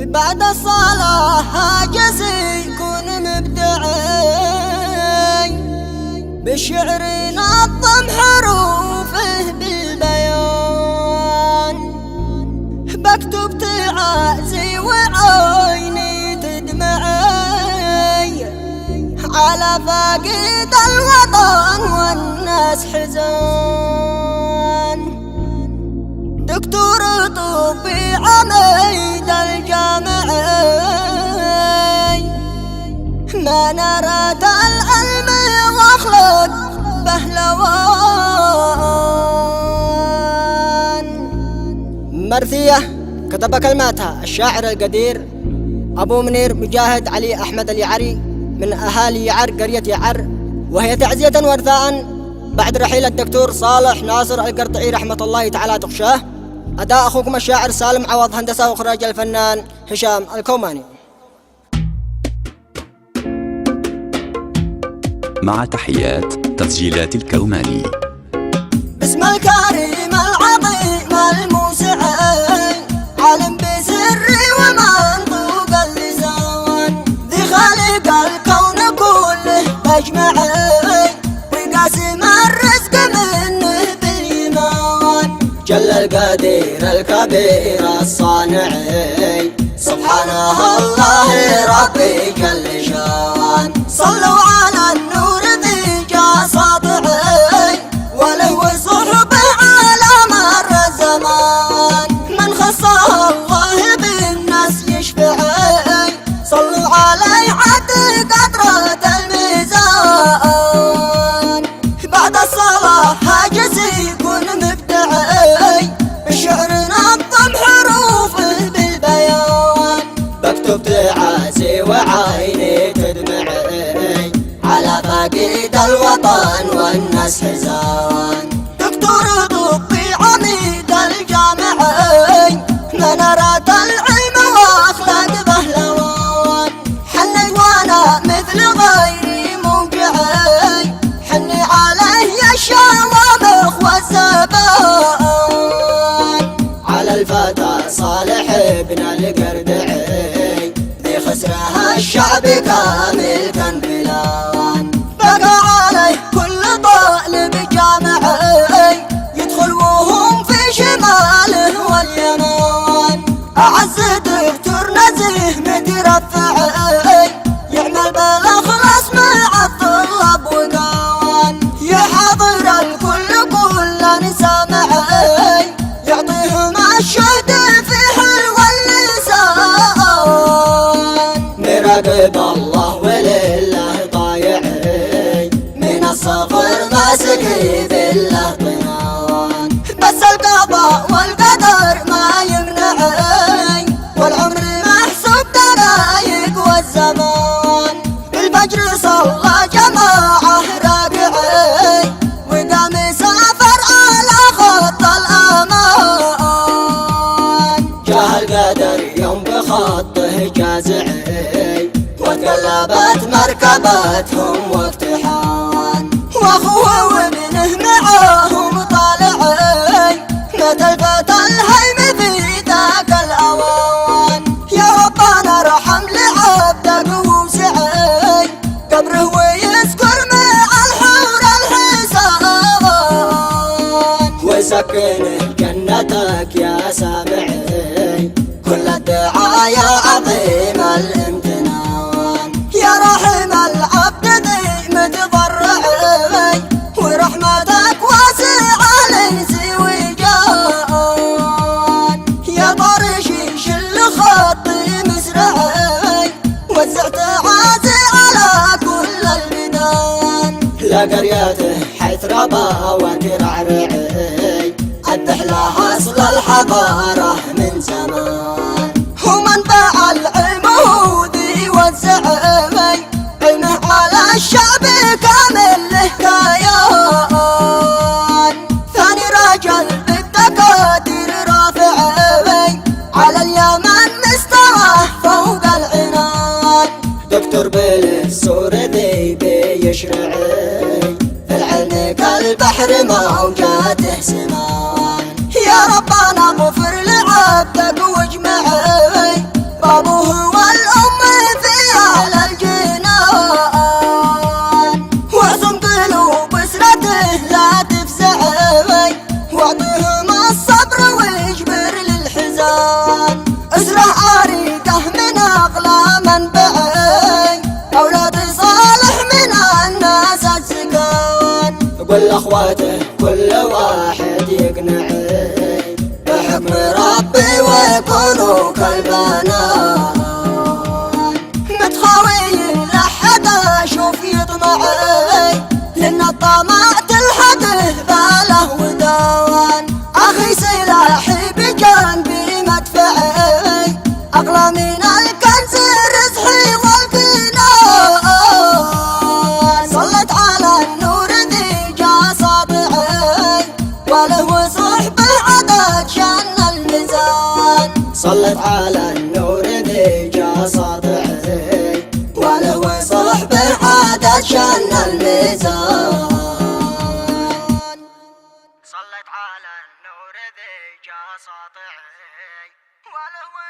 بعد الصلاة هاجس يكون مبدعي، بالشعر نظم حروفه بالبيان، بكتب تعازي وعيني تدمعي على فاقد الوطن والناس حزان. دكتور طبي عميد الجامعي، ما نرد العلم واخلق بهلوان. مرثية كتب كلماتها الشاعر القدير أبو منير مجاهد علي أحمد اليعري من أهالي يعر قرية يعر، وهي تعزية وارثاء بعد رحيل الدكتور صالح ناصر القرطعي رحمة الله تعالى تخشاه. أداء أخوكم الشاعر سالم عوض، هندسة وإخراج الفنان هشام الكوماني. مع تحيات تسجيلات الكوماني. باسم الكريم العظيم الموسعين، عالم بسر ومنطوق اللسان، ذي خالق الكون كله مجمعين، وقاسم الرزق منه بالإيمان. جل القدير الكبير الصانعي، سبحانه الله ربي جل شان. صلوا على النور ذي جا ساطعي، وله وصحبه على مر الزمان، من خصه الله بالناس يشفعي، صلوا عليه عد قدرة الميزان. بعد الصلاة هاجس يكون مبدعي، بالشعر نظم حروفه بالبيان، بكتب تعازي وعيني تدمعي على فقيد الوطن والناس حزان. دكتور طبي عميد الجامعي، من أراد العلم واخلق بهلوان، حني وانا مثل غيري موجعي، حني عليه يا الشوامخ والزبان. على الفتى صالح ابن القردعي، ذي خسرها الشعب كامل كان بلان، بقى عليه كل طالب جامعي، يدخل وهم في شماله واليمن. أعز دكتور نزيه مترفعي، يعمل بالإخلاص مع الطلاب وكان، يا حاضر الكل كلا سامعي، يعطيهم الشهد في حلو اللسان. مراقب الله ولله ضايعي، من الصفر ماسكي بالله طنان، بس القضاء والقدر ما يمنعي، والعمر محسوب دقايق والزمان. بالفجر صلى جماعة راكعي، وقام يسافر على خط الأمان. جاه القدر يوم بخطه جازعي، وتقلبت مركبتهم واقتحان، واخوه وابنه معاهم طالعي، مات الفتى الهيم في ذاك الاوان. يا ربنا ارحم لعبدك ووسعي قبره، ويذكر مع الحور الحسان، وسكنه جنتك يا سامعي، كل الدعايا عظيم الامتنان. يا رحم العبد ذي متضرعي، ورحمتك واسعة ليس وجان. يا طرشي شل خطي مسرعي، وزعت عازي على كل البلدان. لا قريته حيث ربا وترعرعي، أدح لها أصل الحضارة من زمان، ومنبع العلم ذي والزعمي، علمه على الشعب كامل له كيان. ثاني رجل بالدكاتير رافعي، على اليمن مستواه فوق العنان. دكتور بالسور ذي بيشرعي، في العلم كالبحر موجاته سمان. يا ربنا اغفر لعبدك واجمعي، كل اخواته كل واحد يقنعي بحكم ربي ويكونوا كالبنات متخاويين لحد اشوف يطمعي لان الطمع تلحقه باله ودوان اخي سلاحي بجانبي مدفعي اغلى من الكنز رزحي والكنان صلت على النور ذي جا ساطعي وله وصحبه عدد شن الميزان صلت على النور ذي جا ساطعي وله وصحبه عدد شن الميزان صلت على النور ذي جا ساطعي وله